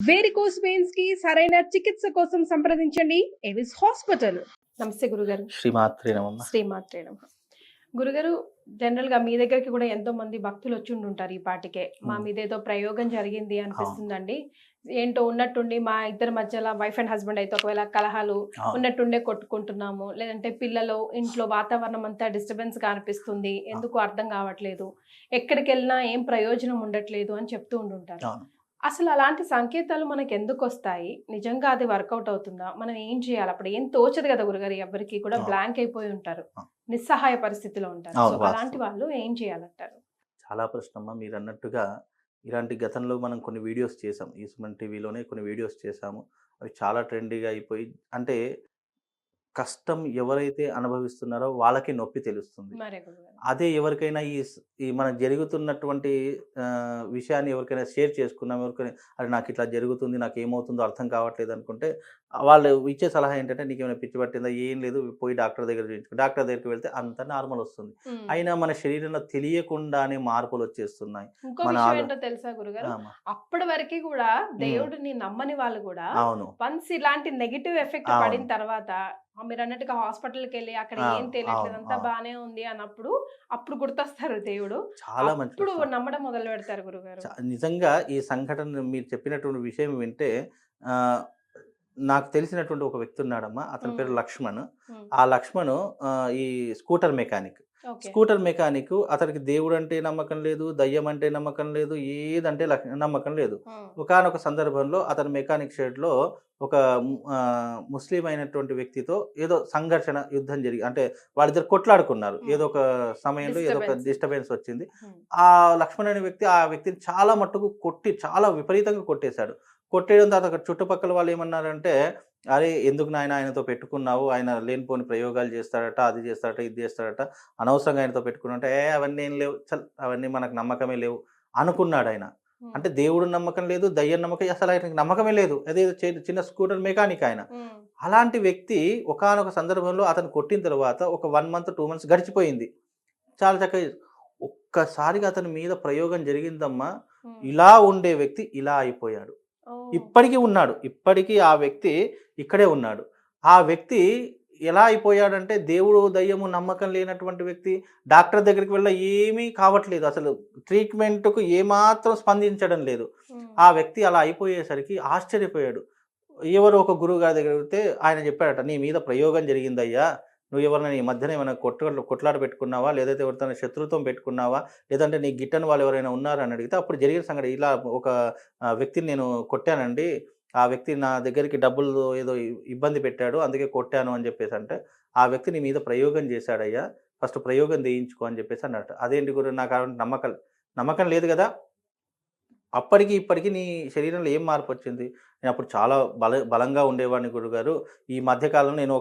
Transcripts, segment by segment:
Varicose veins కి సరైన చికిత్స కోసం సంప్రదించండి ఎవిస్ హాస్పిటల్. నమస్తే గురుగారు. శ్రీమాత్రే నమః. శ్రీమాత్రే నమః. గురుగారు, జనరల్ గా మీ దగ్గరికి కూడా ఎంతో మంది భక్తులు వచ్చి ఉంటుంటారు. ఈ పాటికే మా హ్మ్. మీద ఏదో ప్రయోగం జరిగింది అవును. అనిపిస్తుందండి. ఏంటో ఉన్నట్టుండి మా ఇద్దరి మధ్యలో వైఫ్ అండ్ హస్బెండ్ అయితే ఒకవేళ కలహాలు అవును. ఉన్నట్టుండే కొట్టుకుంటున్నాము, లేదంటే పిల్లలు ఇంట్లో వాతావరణం అంతా డిస్టర్బెన్స్ గా అనిపిస్తుంది, ఎందుకు అర్థం కావట్లేదు, ఎక్కడికి వెళ్ళినా ఏం ప్రయోజనం ఉండట్లేదు అని చెప్తూ ఉంటుంటారు. అవును. అసలు అలాంటి సంకేతాలు మనకెందుకొస్తాయి? నిజంగా అది వర్కౌట్ అవుతుందా? మనం ఏం చేయాలి? అప్పుడు ఏం తోచదు గదా గురుగారు, ఎవ్వరికీ కూడా అవును. బ్లాంక్ అయిపోయి ఉంటారు. అవును. నిస్సహాయ పరిస్థితిలో ఉంటారు. సో, అవును. అలాంటి వాస్తవం. వాళ్ళు ఏం చేయాలంటారు? చాలా ప్రశ్నమ్మా మీరన్నట్టుగా ఇలాంటి గతంలో మనం కొన్ని వీడియోస్ చేసాం. ఈ సుమన్ టీవీలోనే కొన్ని వీడియోస్ చేసాము. అవి చాలా ట్రెండీగా అయిపోయి అంటే కష్టం ఎవరైతే అనుభవిస్తున్నారో వాళ్ళకి నొప్పి తెలుస్తుంది. మరే గురుగారు. అదే ఎవరికైనా ఈ మనకు జరుగుతున్నటువంటి విషయాన్ని ఎవరికైనా షేర్ చేసుకున్నాం. ఎవరికైనా అరె! నాకిట్లా జరుగుతుంది. నాకేమవుతుందో అర్థం కావట్లేదు అనుకుంటే వాళ్ళు ఇచ్చే సలహా ఏంటంటే, "నీకేమైనా పిచ్చి పట్టిందా? ఏం లేదు. పోయి డాక్టర్ దగ్గర చూయించుకో." డాక్టర్ దగ్గరికి వెళ్తే అంతా నార్మల్ వస్తుంది. హ్మ్. అయినా మన శరీరంలో తెలియకుండానే మార్పులొచ్చేస్తున్నాయి. ఇంకో మన విషయం ఆలో ఏంటో తెలుసా గురుగారు? ఆ! అమ్మ. అప్పటి వరకి గూడా హ్మ్. దేవుడిని నమ్మని వాళ్ళు గూడా అవును. వన్స్ ఇలాంటి నెగెటివ్ ఎఫెక్ట్ పడిన అవును. తర్వాత మీరన్నట్టుగా హాస్పిటల్‌కెళ్ళి అక్కడ ఏం అవును. తెలియట్లేదు, అవును. అంతా అవును. బానే ఉంది అన్నప్పుడు, అప్పుడు గుర్తొస్తారు దేవుడు. చాలా మంచి అప్పుడు ప్రశ్న. నమ్మడం మొదలుపెడతారు గురుగారు. నిజంగా ఈ సంఘటన మీరు చెప్పినటువంటి విషయం వింటే ఆహ్, నాకు తెలిసినటువంటి ఒక వ్యక్తి ఉన్నాడమ్మా. అతని హ్మ్. పేరు లక్ష్మణ్. హ్మ్. ఆ లక్ష్మణ్ ఈ scooter mechanic. Okay. Scooter mechanic అతనికి దేవుడంటే నమ్మకం లేదు, దయ్యం అంటే నమ్మకం లేదు, ఏదంటే నమ్మకం లేదు. హ్మ్. ఒకానొక సందర్భంలో అతను మెకానిక్ షెడ్‌లో ఒక ముస్లిం అయినటువంటి వ్యక్తితో ఏదో సంఘర్షణ, యుద్ధం అంటే వాళ్ళిద్దరు కొట్లాడుకున్నారు. హ్మ్. ఏదో ఒక సమయంలో ఏదో ఒక డిస్టర్బెన్స్. డిస్టర్బెన్స్ వచ్చింది. హ్మ్. ఆ లక్ష్మణ్ అనే వ్యక్తి ఆ వ్యక్తిని చాలా మట్టుకు కొట్టి చాలా విపరీతంగా కొట్టేశాడు. కొట్టేయడం తర్వాత అక్కడ చుట్టుపక్కల వాళ్ళేమన్నారంటే, "అరే! ఎందుకు నాయనా ఆయనతో పెట్టుకున్నావు? ఆయన లేనిపోని ప్రయోగాలు చేస్తాడట, అది చేస్తాడట, ఇది చేస్తాడట. అనవసరంగా ఆయనతో పెట్టుకున్నావంటే." అవన్నీ ఏం లేవు. అవన్నీ మనకు నమ్మకమే లేవు అనుకున్నాడాయన. హ్మ్. అంటే దేవుడు నమ్మకం లేదు, దయ్యం నమ్మకం అసలు ఆయనకి నమ్మకమే లేదు. అదేదో చిన్న స్కూటర్ మెకానిక్ ఆయన. హ్మ్. అలాంటి వ్యక్తి ఒకానొక సందర్భంలో అతను కొట్టిన తర్వాత ఒక 1 మంత్, 2 మంత్స్ గడిచిపోయింది. చాలా చక్కగా ఒక్కసారిగా అతని మీద ప్రయోగం జరిగిందమ్మా. హ్మ్. ఇలా ఉండే వ్యక్తి ఇలా అయిపోయాడు. ఓహ్! ఇప్పటికి ఉన్నాడు. ఇప్పటికి ఆ వ్యక్తి ఇక్కడే ఉన్నాడు. ఆ వ్యక్తి ఎలా అయిపోయాడంటే దేవుడు, దయ్యము నమ్మకం లేనటువంటి వ్యక్తి డాక్టర్ దగ్గరికి వెళ్ళినా ఏమీ కావట్లేదు. అసలు ట్రీట్‌మెంట్‌కు ఏమాత్రం స్పందించడం లేదు. హ్మ్. ఆ వ్యక్తి అలా అయిపోయేసరికి ఆశ్చర్యపోయాడు. ఎవరో ఒక గురువుగారి దగ్గరికి వెళ్తే ఆయన చెప్పాడట, "నీ మీద ప్రయోగం జరిగిందయ్యా. నువ్వు ఎవరినైనా ఈ మధ్యన ఏమైనా కొట్లాట పెట్టుకున్నావా? లేదంటే ఎవరితోనైనా శత్రుత్వం పెట్టుకున్నావా? లేదంటే నీ గిట్టని వాళ్ళు ఎవరైనా ఉన్నారా?" అని అడిగితే అప్పుడు జరిగిన సంఘటన ఇలా ఒక వ్యక్తిని నేను కొట్టానండి. ఆ వ్యక్తి నా దగ్గరికి డబ్బులు ఏదో ఇబ్బంది పెట్టాడు. అందుకే కొట్టాను అని చెప్పేసంటే, "ఆ వ్యక్తి నీ మీద ప్రయోగం చేశాడయ్యా. ఫస్ట్ ప్రయోగం చేయించుకో" అని చెప్పేసి అన్నట్టు. "అదేంటి గురు నాకు నమ్మకం నమ్మకం లేదు గదా!" అప్పటికి, ఇప్పటికి నీ శరీరంలో ఏం మార్పొచ్చింది? నేనప్పుడు చాలా బలంగా ఉండేవాడిని గురుగారు. ఈ మధ్య కాలంలో నేను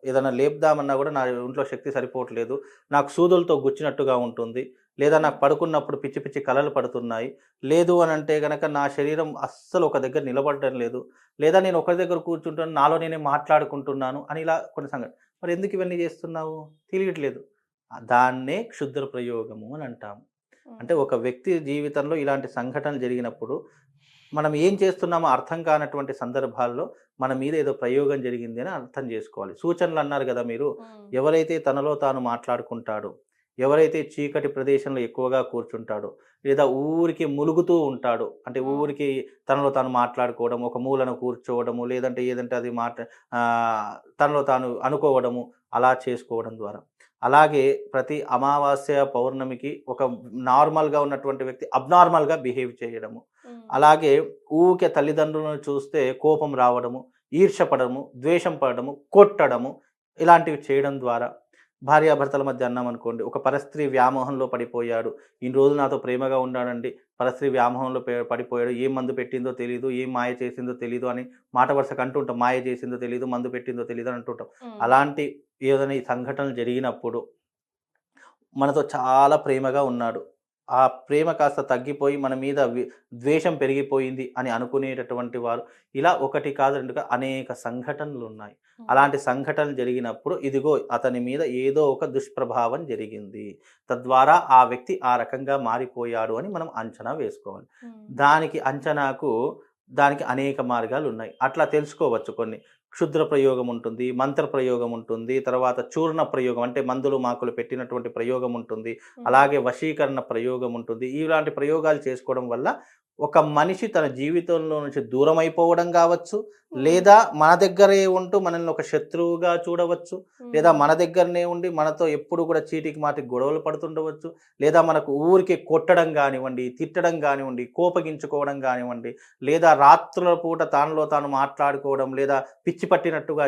ఏదైనా లేపుదామన్నా గూడా నా ఒంట్లో శక్తి సరిపోవట్లేదు. నాకు సూదులతో గుచ్చినట్టుగా ఉంటుంది. లేదా హ్మ్. నాకు పడుకున్నప్పుడు పిచ్చి, పిచ్చి కలలు పడుతున్నాయి. లేదు అనంటే గనక నా శరీరం అస్సలు ఒక దగ్గర నిలబడడం లేదు. లేదా నేను ఒకరి దగ్గర కూర్చుంటాను. నాలో నేనే మాట్లాడుకుంటున్నాను అని ఇలా కొన్ని మరెందుకు ఇవన్నీ జేస్తున్నావు? తెలియట్లేదు. దాన్నే క్షుద్ర ప్రయోగము అని అంటాము. హ్మ్. అంటే ఒక వ్యక్తి జీవితంలో ఇలాంటి సంఘటనలు జరిగినప్పుడు, మనం ఏం చేస్తున్నామో అర్థం కానటువంటి సందర్భాల్లో మన మీద ఏదో ప్రయోగం జరిగింది అని అర్థం చేసుకోవాలి. సూచనలన్నారు గదా మీరు. హ్మ్. ఎవరైతే తనలో తాను మాట్లాడుకుంటాడో, ఎవరైతే చీకటి ప్రదేశంలో ఎక్కువగా కూర్చుంటాడో, లేదా ఊరికే ములుగుతూ ఉంటాడో, అంటే హ్మ్. ఊరికే తనలో తాను మాట్లాడుకోవడం, ఒక మూలన కూర్చోవడము, లేదంటే ఏదంటే అది తనలో తాను అనుకోవడము, అలా చేసుకోవడం ద్వారా. అలాగే ప్రతి అమావాస్య, పౌర్ణమికి ఒక నార్మల్‌గా ఉన్నటువంటి వ్యక్తి అబ్‌నార్మల్‌గా బిహేవ్ చేయడము. హ్మ్. అలాగే ఊకే తల్లిదండ్రులను చూస్తే కోపం రావడము, ఈర్ష్య పడడము, ద్వేషం పడడము, కొట్టడము ఇలాంటివి చేయడం ద్వారా భార్యాభర్తల మధ్య అన్నామనుకోండి, ఒక పరస్త్రీ వ్యామోహంలో పడిపోయాడు. ఇన్ని రోజులు నాతో ప్రేమగా ఉన్నాడండి. పరస్త్రీ వ్యామోహంలో పడిపోయాడు. ఏం మందు పెట్టిందో తెలీదు, ఏం మాయ చేసిందో తెలీదు అని మాట వరుసకు అంటుంటాం. మాయ చేసిందో తెలీదు, మందు పెట్టిందో తెలీదు అని అంటుంటాం. హ్మ్. అలాంటి ఏదైనా ఈ సంఘటనలు జరిగినప్పుడు మనతో చాలా ప్రేమగా ఉన్నాడు. ఆ ప్రేమ కాస్త తగ్గిపోయి మన మీద ద్వేషం పెరిగిపోయింది అని అనుకునేటటువంటి వారు ఇలా ఒకటి కాదు, 2 కాదు అనేక సంఘటనలున్నాయి. హ్మ్. అలాంటి సంఘటనలు జరిగినప్పుడు ఇదిగో అతని మీద ఏదో ఒక దుష్ప్రభావం జరిగింది. తద్వారా ఆ వ్యక్తి ఆ రకంగా మారిపోయాడు అని మనం అంచనా వేసుకోవాలి. హ్మ్. దానికి అంచనాకు దానికి అనేక మార్గాలు ఉన్నాయి. అట్లా తెలుసుకోవచ్చు కొన్ని. క్షుద్ర ప్రయోగం ఉంటుంది, మంత్ర ప్రయోగం ఉంటుంది, తర్వాత చూర్ణ ప్రయోగం అంటే మందులు, మాకులు పెట్టినటువంటి ప్రయోగం ఉంటుంది. అలాగే వశీకరణ ప్రయోగం ఉంటుంది. ఇలాంటి ప్రయోగాలు చేసుకోవడం వల్ల ఒక మనిషి తన జీవితంలో నుంచి దూరమైపోవడం కావచ్చు, లేదా మన దగ్గరే ఉంటూ మనల్ని ఒక శత్రువుగా చూడవచ్చు, లేదా మన దగ్గరనే ఉండి మనతో ఎప్పుడు కూడా చీటికి మాటికి గొడవలు పడుతుండవచ్చు, లేదా మనకు ఊరికే కొట్టడం కానివ్వండి, తిట్టడం కానివ్వండి, కోపగించుకోవడం కానివ్వండి, లేదా రాత్రుల పూట తానులో తాను మాట్లాడుకోవడం, లేదా పిచ్చి పట్టినట్టుగా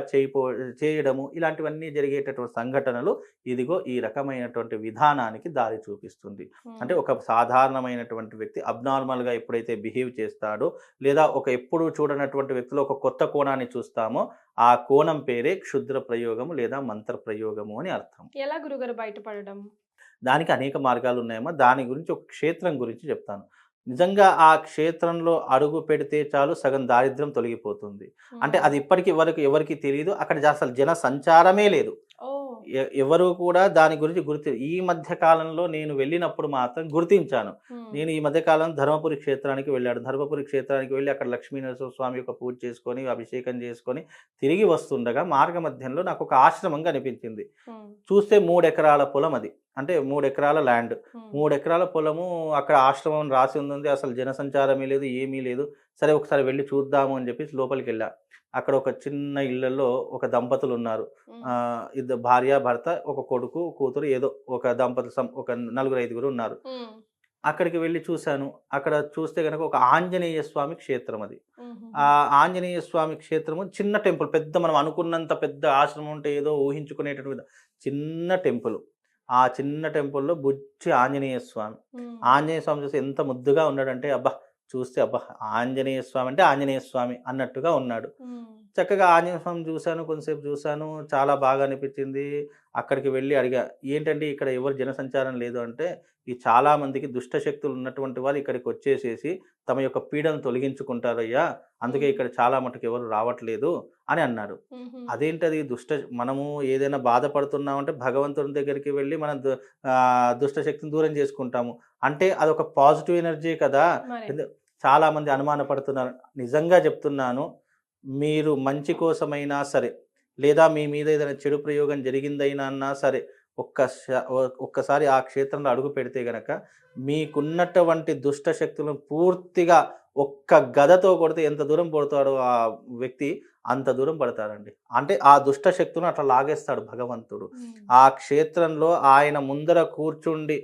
చేయడము, ఇలాంటివన్నీ జరిగేటటువంటి సంఘటనలు ఇదిగో ఈ రకమైనటువంటి విధానానికి దారి చూపిస్తుంది. అంటే ఒక సాధారణమైనటువంటి వ్యక్తి అబ్నార్మల్గా ఎప్పుడైతే బిహేవ్ చేస్తాడో, లేదా ఒక ఎప్పుడు చూడనటువంటి వ్యక్తిలో ఒక కొత్త కోణాన్ని చూస్తామో, ఆ కోణం పేరే క్షుద్ర ప్రయోగము లేదా మంత్ర ప్రయోగము అని అర్థం. ఎలా గురుగారు బయటపడడం? దానికి అనేక మార్గాలు ఉన్నాయమ్మా. దాని గురించి ఒక క్షేత్రం గురించి చెప్తాను. నిజంగా ఆ క్షేత్రంలో అడుగు పెడితే చాలు సగం దారిద్ర్యం తొలగిపోతుంది. అంటే అది ఇప్పటికి వరకు ఎవరికీ తెలీదు. అక్కడ అసలు జన సంచారమే లేదు. ఎవరు కూడా దాని గురించి ఈ మధ్య కాలంలో నేను వెళ్ళినప్పుడు మాత్రం గుర్తించాను. నేను ఈ మధ్య కాలం ధర్మపురి క్షేత్రానికి వెళ్ళాడు. ధర్మపురి క్షేత్రానికి వెళ్ళి అక్కడ లక్ష్మీనరసింహ స్వామి యొక్క పూజ చేసుకొని, అభిషేకం చేసుకొని తిరిగి వస్తుండగా మార్గ మధ్యంలో నాకు ఒక ఆశ్రమం కనిపించింది. చూస్తే 3 ఎకరాల పొలం అది. అంటే 3 ఎకరాల ల్యాండ్. 3 ఎకరాల పొలము, అక్కడ ఆశ్రమం రాసి ఉంది. అసలు జనసంచారమే లేదు, ఏమీ లేదు. సరే ఒకసారి వెళ్ళి చూద్దాము అని చెప్పేసి లోపలికి వెళ్ళా. అక్కడ ఒక చిన్న ఇళ్లలో ఒక దంపతులు ఉన్నారు. ఇద్దరు భార్య భర్త, ఒక కొడుకు కూతురు, ఏదో ఒక దంపతులు, ఒక 4-5 ఉన్నారు. అక్కడికి వెళ్ళి చూశాను. అక్కడ చూస్తే కనుక ఒక ఆంజనేయ స్వామి క్షేత్రం అది. ఆ ఆంజనేయ స్వామి క్షేత్రము చిన్న టెంపుల్, పెద్ద మనం అనుకున్నంత పెద్ద ఆశ్రమం ఉంటే ఏదో ఊహించుకునేటటువంటి చిన్న టెంపుల్. ఆ చిన్న టెంపుల్లో బుచ్చి ఆంజనేయ స్వామి. ఆంజనేయ స్వామి చూస్తే ఎంత ముద్దుగా ఉన్నాడంటే, అబ్బా చూస్తే అబ్బా ఆంజనేయ స్వామి అంటే ఆంజనేయ స్వామి అన్నట్టుగా ఉన్నాడు. చక్కగా ఆంజనేయ స్వామి చూశాను, కొంతసేపు చూశాను, చాలా బాగా అనిపించింది. అక్కడికి వెళ్ళి అడిగా, ఏంటంటే ఇక్కడ ఎవరు జనసంచారం లేదు అంటే, ఈ చాలామందికి దుష్టశక్తులు ఉన్నటువంటి వాళ్ళు ఇక్కడికి వచ్చేసేసి తమ యొక్క పీడను తొలగించుకుంటారయ్యా, అందుకే ఇక్కడ చాలా మటుకు ఎవరు రావట్లేదు అని అన్నాడు. అదేంటది మనము ఏదైనా బాధపడుతున్నామంటే భగవంతుని దగ్గరికి వెళ్ళి మనం దుష్టశక్తిని దూరం చేసుకుంటాము. అంటే అదొక పాజిటివ్ ఎనర్జీ కదా. చాలామంది అనుమానపడుతున్నారు. నిజంగా చెప్తున్నాను, మీరు మంచి కోసమైనా సరే, లేదా మీ మీద ఏదైనా చెడు ప్రయోగం జరిగిందైనా అన్నా సరే, ఒక్కసారి ఆ క్షేత్రంలో అడుగు పెడితే గనక మీకున్నటువంటి దుష్ట శక్తులను పూర్తిగా ఒక్క గదతో కొడితే ఎంత దూరం పడతాడో ఆ వ్యక్తి, అంత దూరం పడతాడండి. అంటే ఆ దుష్ట శక్తులను అట్లా లాగేస్తాడు భగవంతుడు. ఆ క్షేత్రంలో ఆయన ముందర కూర్చుండి,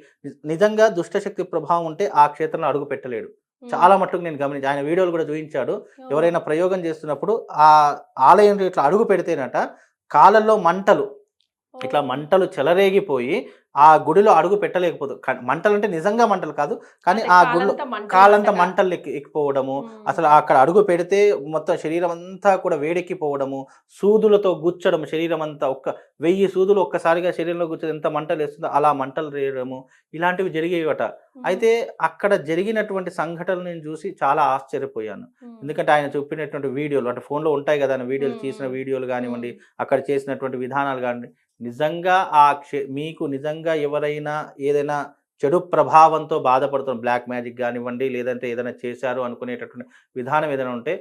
నిజంగా దుష్టశక్తి ప్రభావం ఉంటే ఆ క్షేత్రంలో అడుగు పెట్టలేడు. చాలా మట్టుకు నేను గమనించి, ఆయన వీడియోలు కూడా చూపించాడు. ఎవరైనా ప్రయోగం చేస్తున్నప్పుడు ఆ ఆలయంలో ఇట్లా అడుగు పెడితేనట కాళ్ళల్లో మంటలు, ఇట్లా మంటలు చెలరేగిపోయి ఆ గుడిలో అడుగు పెట్టలేకపోదు. మంటలు అంటే నిజంగా మంటలు కాదు, కానీ ఆ గుడిలో కాలంతా మంటలు ఎక్కిపోవడము, అసలు అక్కడ అడుగు పెడితే మొత్తం శరీరం అంతా కూడా వేడెక్కిపోవడము, సూదులతో గుచ్చడం శరీరం అంతా, 1000 సూదులు ఒక్కసారిగా శరీరంలో గుచ్చేది ఎంత మంటలు వేస్తుందో అలా మంటలు రేయడము, ఇలాంటివి జరిగేవట. అయితే అక్కడ జరిగినటువంటి సంఘటనలు నేను చూసి చాలా ఆశ్చర్యపోయాను. ఎందుకంటే ఆయన చూపినటువంటి వీడియోలు, అంటే ఫోన్లో ఉంటాయి కదా, వీడియోలు తీసిన వీడియోలు కానివ్వండి, అక్కడ చేసినటువంటి విధానాలు కానివ్వండి, నిజంగా మీకు నిజంగా ఎవరైనా ఏదైనా చెడు ప్రభావంతో బాధపడుతున్న, బ్లాక్ మ్యాజిక్ కానివ్వండి, లేదంటే ఏదైనా చేశారు అనుకునేటటువంటి విధానం ఏదైనా ఉంటే,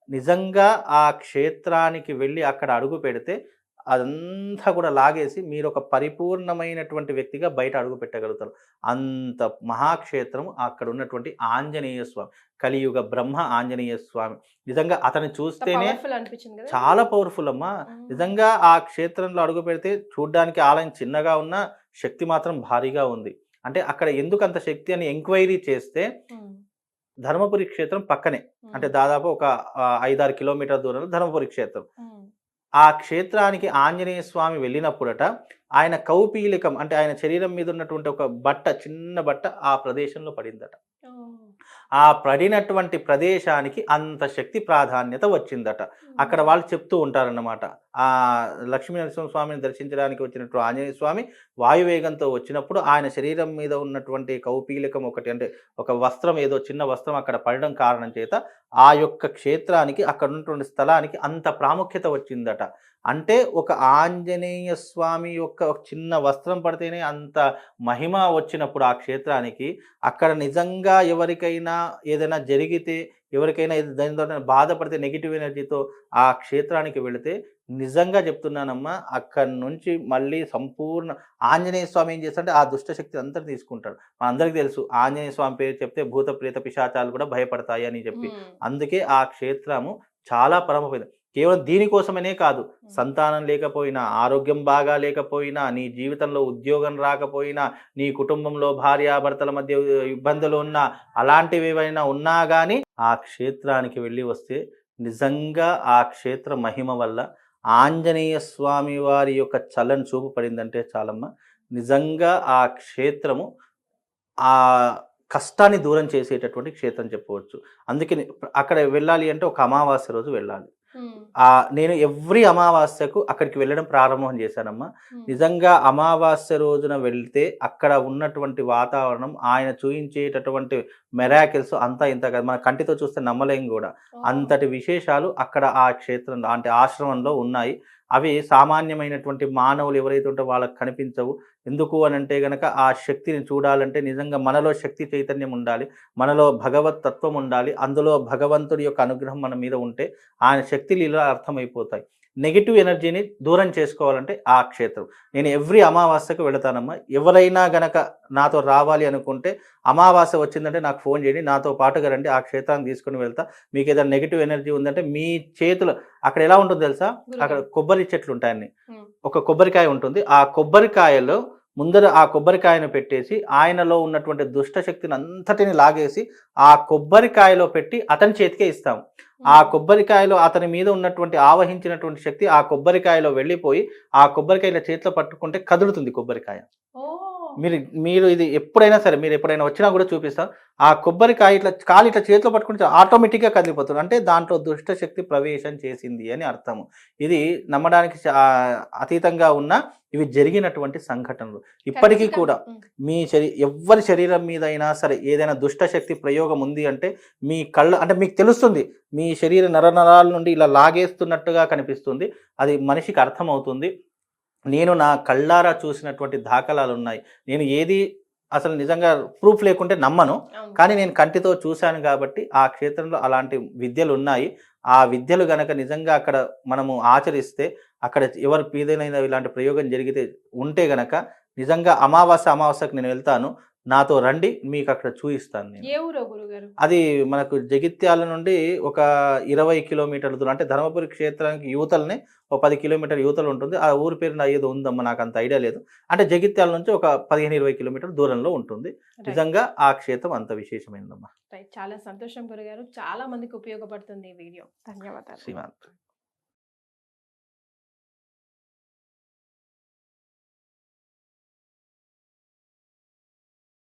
నిజంగా ఆ క్షేత్రానికి వెళ్ళి అక్కడ అడుగు పెడితే అదంతా కూడా లాగేసి మీరు ఒక పరిపూర్ణమైనటువంటి వ్యక్తిగా బయట అడుగు పెట్టగలుగుతారు. అంత మహాక్షేత్రం అక్కడ ఉన్నటువంటి ఆంజనేయ స్వామి, కలియుగ బ్రహ్మ ఆంజనేయ స్వామి. నిజంగా అతన్ని చూస్తేనే చాలా పవర్ఫుల్ అమ్మా. నిజంగా ఆ క్షేత్రంలో అడుగు పెడితే చూడ్డానికి ఆలయం చిన్నగా ఉన్న శక్తి మాత్రం భారీగా ఉంది. అంటే అక్కడ ఎందుకు అంత శక్తి అని ఎంక్వైరీ చేస్తే, ధర్మపురి క్షేత్రం పక్కనే, అంటే దాదాపు ఒక 5-6 కిలోమీటర్ల దూరంలో ధర్మపురి క్షేత్రం. ఆ క్షేత్రానికి ఆంజనేయ స్వామి వెళ్ళినప్పుడట ఆయన కౌపీలికం, అంటే ఆయన శరీరం మీద ఉన్నటువంటి ఒక బట్ట, చిన్న బట్ట ఆ ప్రదేశంలో పడిందట. ఆ పడినటువంటి ప్రదేశానికి అంత శక్తి ప్రాధాన్యత వచ్చిందట. అక్కడ వాళ్ళు చెప్తూ ఉంటారన్నమాట, ఆ లక్ష్మీనరసింహ స్వామిని దర్శించడానికి వచ్చినట్టు ఆంజనేయ స్వామి వాయువేగంతో వచ్చినప్పుడు ఆయన శరీరం మీద ఉన్నటువంటి కౌపీలికం ఒకటి, అంటే ఒక వస్త్రం, ఏదో చిన్న వస్త్రం అక్కడ పడడం కారణం చేత ఆ యొక్క క్షేత్రానికి, అక్కడ ఉన్నటువంటి స్థలానికి అంత ప్రాముఖ్యత వచ్చిందట. అంటే ఒక ఆంజనేయ స్వామి యొక్క ఒక చిన్న వస్త్రం పడితేనే అంత మహిమ వచ్చినప్పుడు ఆ క్షేత్రానికి, అక్కడ నిజంగా ఎవరికైనా ఏదైనా జరిగితే ఎవరికైనా ఇది దానితో బాధపడితే నెగిటివ్ ఎనర్జీతో ఆ క్షేత్రానికి వెళితే నిజంగా చెప్తున్నానమ్మా, అక్కడి నుంచి మళ్ళీ సంపూర్ణ ఆంజనేయ స్వామి ఏం చేస్తాడంటే ఆ దుష్టశక్తి అంతా తీసుకుంటాడు. మనందరికీ తెలుసు ఆంజనేయ స్వామి పేరు చెప్తే భూత ప్రేత పిశాచాలు కూడా భయపడతాయి అని చెప్పి. అందుకే ఆ క్షేత్రము చాలా పరమపవిత్రం. కేవలం దీనికోసమనే కాదు, సంతానం లేకపోయినా, ఆరోగ్యం బాగా లేకపోయినా, నీ జీవితంలో ఉద్యోగం రాకపోయినా, నీ కుటుంబంలో భార్యాభర్తల మధ్య ఇబ్బందులు ఉన్నా, అలాంటివి ఏవైనా ఉన్నా కానీ ఆ క్షేత్రానికి వెళ్ళి వస్తే నిజంగా ఆ క్షేత్ర మహిమ వల్ల ఆంజనేయ స్వామి వారి యొక్క చల్లని చూపు పడిందంటే చాలమ్మ, నిజంగా ఆ క్షేత్రము ఆ కష్టాన్ని దూరం చేసేటటువంటి క్షేత్రం చెప్పవచ్చు. అందుకని అక్కడ వెళ్ళాలి అంటే ఒక అమావాస్య రోజు వెళ్ళాలి. నేను ఎవ్రీ అమావాస్యకు అక్కడికి వెళ్ళడం ప్రారంభం చేశానమ్మా. నిజంగా అమావాస్య రోజున వెళ్తే అక్కడ ఉన్నటువంటి వాతావరణం, ఆయన చూయించేటటువంటి మెరాకిల్స్ అంతా ఇంత కాదు, మన కంటితో చూస్తే నమ్మలేం కూడా. అంతటి విశేషాలు అక్కడ ఆ క్షేత్రంలో అంటే ఆశ్రమంలో ఉన్నాయి. అవి సామాన్యమైనటువంటి మానవులు ఎవరైతే ఉంటారో వాళ్ళకి కనిపించవు. ఎందుకు అని అంటే గనక ఆ శక్తిని చూడాలంటే నిజంగా మనలో శక్తి చైతన్యం ఉండాలి, మనలో భగవత్ తత్వం ఉండాలి, అందులో భగవంతుడి యొక్క అనుగ్రహం మన మీద ఉంటే ఆయన శక్తులు ఇలా అర్థమైపోతాయి. నెగిటివ్ ఎనర్జీని దూరం చేసుకోవాలంటే ఆ క్షేత్రం. నేను ఎవ్రీ అమావాస్యకు వెళతానమ్మా. ఎవరైనా గనక నాతో రావాలి అనుకుంటే అమావాస్య వచ్చిందంటే నాకు ఫోన్ చేయండి, నాతో పాటుగా రండి, ఆ క్షేత్రాన్ని తీసుకుని వెళ్తా. మీకు ఏదైనా నెగిటివ్ ఎనర్జీ ఉందంటే మీ చేతులు అక్కడ ఎలా ఉంటుందో తెలుసా, అక్కడ కొబ్బరి చెట్లు ఉంటాయని, ఒక కొబ్బరికాయ ఉంటుంది. ఆ కొబ్బరికాయలో ముందర ఆ కొబ్బరికాయను పెట్టేసి ఆయనలో ఉన్నటువంటి దుష్ట శక్తిని అంతటిని లాగేసి ఆ కొబ్బరికాయలో పెట్టి అతని చేతికే ఇస్తాం. ఆ కొబ్బరికాయలో అతని మీద ఉన్నటువంటి ఆవహించినటువంటి శక్తి ఆ కొబ్బరికాయలో వెళ్ళిపోయి ఆ కొబ్బరికాయల చేతిలో పట్టుకుంటే కదులుతుంది కొబ్బరికాయ. మీరు ఇది ఎప్పుడైనా సరే, మీరు ఎప్పుడైనా వచ్చినా కూడా చూపిస్తాం. ఆ కొబ్బరికాయ ఇట్లా కాలు ఇట్లా చేతిలో పట్టుకుంటే ఆటోమేటిక్గా కదిలిపోతుంది. అంటే దాంట్లో దుష్ట శక్తి ప్రవేశం చేసింది అని అర్థము. ఇది నమ్మడానికి అతీతంగా ఉన్న ఇవి జరిగినటువంటి సంఘటనలు. ఇప్పటికీ కూడా మీ ఎవ్వరి శరీరం మీద అయినా సరే ఏదైనా దుష్ట శక్తి ప్రయోగం ఉంది అంటే మీ కళ్ళ అంటే మీకు తెలుస్తుంది, మీ శరీర నరనరాల నుండి ఇలా లాగేస్తున్నట్టుగా కనిపిస్తుంది. అది మనిషికి అర్థమవుతుంది. నేను నా కళ్ళారా చూసినటువంటి దాఖలాలు ఉన్నాయి. నేను ఏది అసలు నిజంగా ప్రూఫ్ లేకుంటే నమ్మను, కానీ నేను కంటితో చూశాను కాబట్టి ఆ క్షేత్రంలో అలాంటి విద్యలు ఉన్నాయి. ఆ విద్యలు గనక నిజంగా అక్కడ మనము ఆచరిస్తే, అక్కడ ఎవరు ఏదైనా ఇలాంటి ప్రయోగం జరిగితే ఉంటే గనక నిజంగా అమావాస్యకు నేను వెళ్తాను, నాతో రండి, మీకు అక్కడ చూపిస్తాను నేను. ఏ ఊరో గురుగారు? అది మనకు జగిత్యాల నుండి ఒక 20 కిలోమీటర్ల దూరం, అంటే ధర్మపురి క్షేత్రానికి యువతలనే ఒక 10 కిలోమీటర్ యువతలు ఉంటుంది. ఆ ఊరి పేరు ఏదో ఉందమ్మా, నాకు అంత ఐడియా లేదు. అంటే జగిత్యాల నుంచి ఒక 15-20 కిలోమీటర్ దూరంలో ఉంటుంది. నిజంగా ఆ క్షేత్రం అంత విశేషమైనదమ్మా. చాలా సంతోషం గురుగారు. చాలా మందికి ఉపయోగపడుతుంది ఈ వీడియో. ధన్యవాదాలు. శ్రీమాన్.